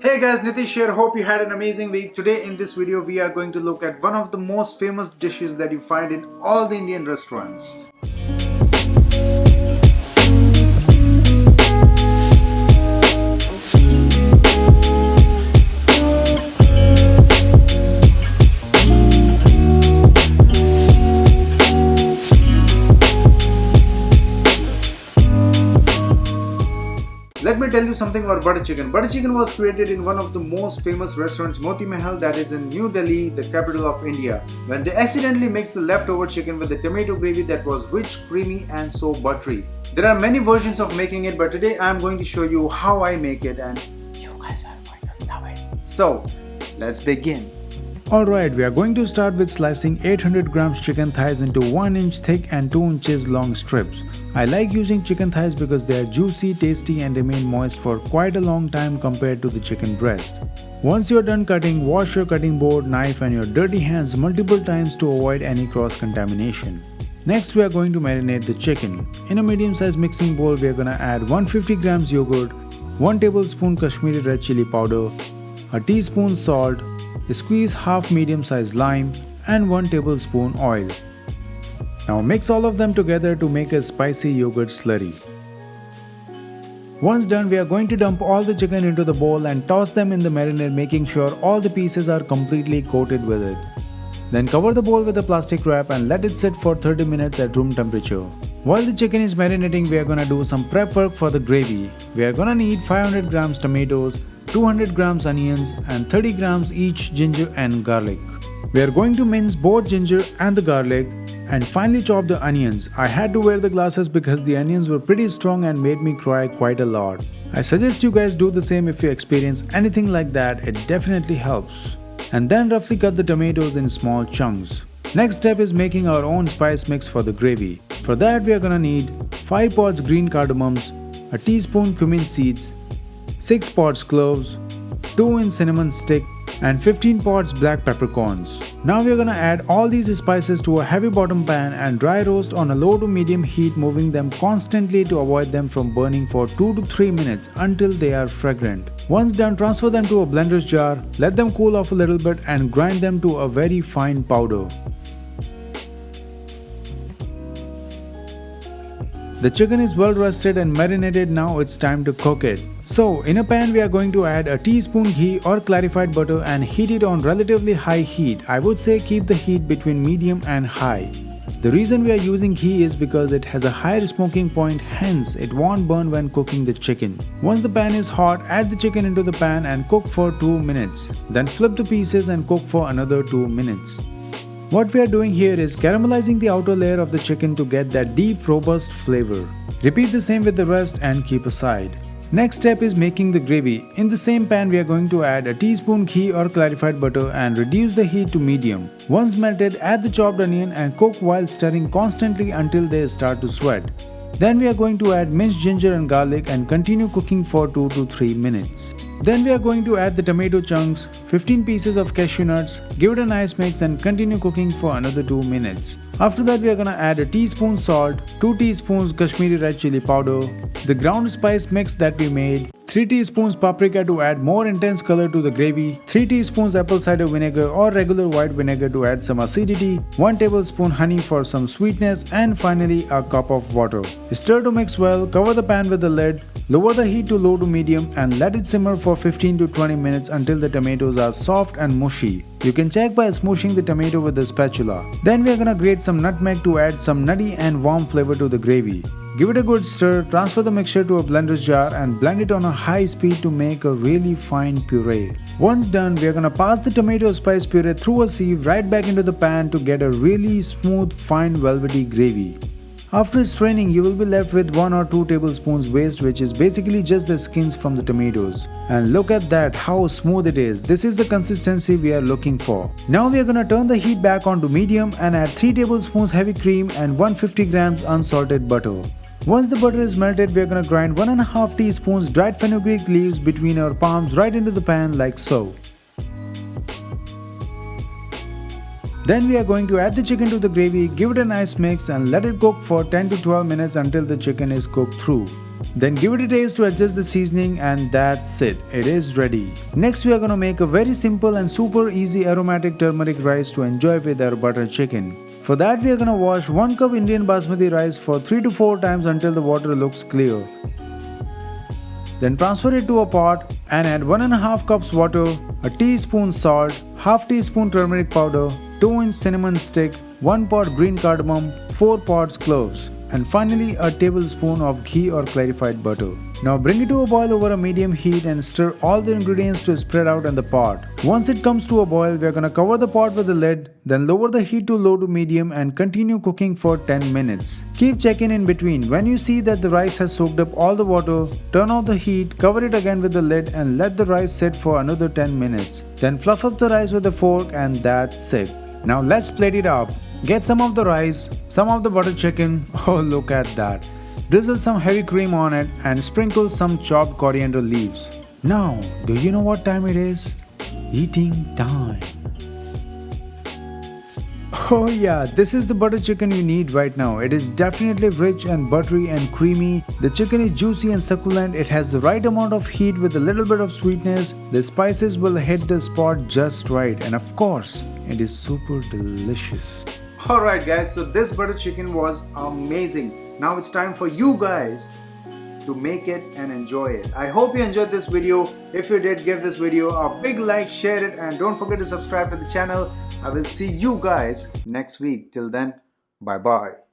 Hey guys, Nitish here. Hope you had an amazing week. Today in this video we are going to look at one of the most famous dishes that you find in all the Indian restaurants. Let me tell you something about butter chicken. Butter chicken was created in one of the most famous restaurants, Moti Mahal, that is in New Delhi, the capital of India, when they accidentally mixed the leftover chicken with the tomato gravy that was rich, creamy and so buttery. There are many versions of making it, but today I am going to show you how I make it and you guys are going to love it. So, let's begin. Alright, we are going to start with slicing 800 grams chicken thighs into 1 inch thick and 2 inches long strips. I like using chicken thighs because they are juicy, tasty and remain moist for quite a long time compared to the chicken breast. Once you are done cutting, wash your cutting board, knife and your dirty hands multiple times to avoid any cross-contamination. Next, we are going to marinate the chicken. In a medium-sized mixing bowl, we are going to add 150 grams yogurt, 1 tablespoon Kashmiri red chilli powder, a teaspoon salt, squeeze half medium-sized lime and 1 tablespoon oil. Now mix all of them together to make a spicy yogurt slurry. Once done, we are going to dump all the chicken into the bowl and toss them in the marinade, making sure all the pieces are completely coated with it. Then cover the bowl with a plastic wrap and let it sit for 30 minutes at room temperature. While the chicken is marinating, we are gonna do some prep work for the gravy. We are gonna need 500 grams tomatoes, 200 grams onions and 30 grams each ginger and garlic. We are going to mince both ginger and the garlic and finally chop the onions. I had to wear the glasses because the onions were pretty strong and made me cry quite a lot. I suggest you guys do the same if you experience anything like that, it definitely helps. And then roughly cut the tomatoes in small chunks. Next step is making our own spice mix for the gravy. For that we are gonna need 5 pods green cardamoms, a teaspoon cumin seeds, 6 pods cloves, 2 in cinnamon stick and 15 pods black peppercorns. Now we are gonna add all these spices to a heavy bottom pan and dry roast on a low to medium heat, moving them constantly to avoid them from burning for 2 to 3 minutes until they are fragrant. Once done, transfer them to a blender's jar, let them cool off a little bit and grind them to a very fine powder. The chicken is well rested and marinated, now it's time to cook it. So, in a pan we are going to add a teaspoon ghee or clarified butter and heat it on relatively high heat. I would say keep the heat between medium and high. The reason we are using ghee is because it has a higher smoking point, hence it won't burn when cooking the chicken. Once the pan is hot, add the chicken into the pan and cook for 2 minutes. Then flip the pieces and cook for another 2 minutes. What we are doing here is caramelizing the outer layer of the chicken to get that deep, robust flavor. Repeat the same with the rest and keep aside. Next step is making the gravy. In the same pan we are going to add a teaspoon ghee or clarified butter and reduce the heat to medium. Once melted, add the chopped onion and cook while stirring constantly until they start to sweat. Then we are going to add minced ginger and garlic and continue cooking for 2 to 3 minutes. Then we are going to add the tomato chunks, 15 pieces of cashew nuts, give it a nice mix and continue cooking for another 2 minutes. After that we are gonna add a teaspoon salt, 2 teaspoons Kashmiri red chilli powder, the ground spice mix that we made, 3 teaspoons paprika to add more intense color to the gravy, 3 teaspoons apple cider vinegar or regular white vinegar to add some acidity, 1 tablespoon honey for some sweetness and finally a cup of water. Stir to mix well, cover the pan with the lid, lower the heat to low to medium and let it simmer for 15 to 20 minutes until the tomatoes are soft and mushy. You can check by smooshing the tomato with a spatula. Then we are gonna grate some nutmeg to add some nutty and warm flavor to the gravy. Give it a good stir, transfer the mixture to a blender's jar and blend it on a high speed to make a really fine puree. Once done, we are gonna pass the tomato spice puree through a sieve right back into the pan to get a really smooth, fine velvety gravy. After straining, you will be left with 1 or 2 tablespoons waste, which is basically just the skins from the tomatoes. And look at that, how smooth it is. This is the consistency we are looking for. Now we are gonna turn the heat back on to medium and add 3 tablespoons heavy cream and 150 grams unsalted butter. Once the butter is melted, we are gonna grind 1.5 teaspoons dried fenugreek leaves between our palms right into the pan like so. Then we are going to add the chicken to the gravy, give it a nice mix and let it cook for 10 to 12 minutes until the chicken is cooked through. Then give it a taste to adjust the seasoning and that's it. It is ready. Next we are gonna make a very simple and super easy aromatic turmeric rice to enjoy with our butter chicken. For that we are gonna wash 1 cup Indian basmati rice for 3 to 4 times until the water looks clear. Then transfer it to a pot and add 1.5 cups water, a teaspoon salt, half teaspoon turmeric powder, 2-inch cinnamon stick, 1 pot green cardamom, 4 pods cloves, and finally a tablespoon of ghee or clarified butter. Now bring it to a boil over a medium heat and stir all the ingredients to spread out in the pot. Once it comes to a boil, we are gonna cover the pot with a lid, then lower the heat to low to medium and continue cooking for 10 minutes. Keep checking in between. When you see that the rice has soaked up all the water, turn off the heat, cover it again with the lid and let the rice sit for another 10 minutes. Then fluff up the rice with a fork and that's it. Now let's plate it up. Get some of the rice, some of the butter chicken, oh look at that. Drizzle some heavy cream on it and sprinkle some chopped coriander leaves. Now, do you know what time it is? Eating time. Oh yeah, this is the butter chicken you need right now. It is definitely rich and buttery and creamy. The chicken is juicy and succulent. It has the right amount of heat with a little bit of sweetness. The spices will hit the spot just right and of course, it is super delicious. Alright guys, so this butter chicken was amazing. Now it's time for you guys to make it and enjoy it. I hope you enjoyed this video. If you did, give this video a big like, share it and don't forget to subscribe to the channel. I will see you guys next week. Till then, bye bye.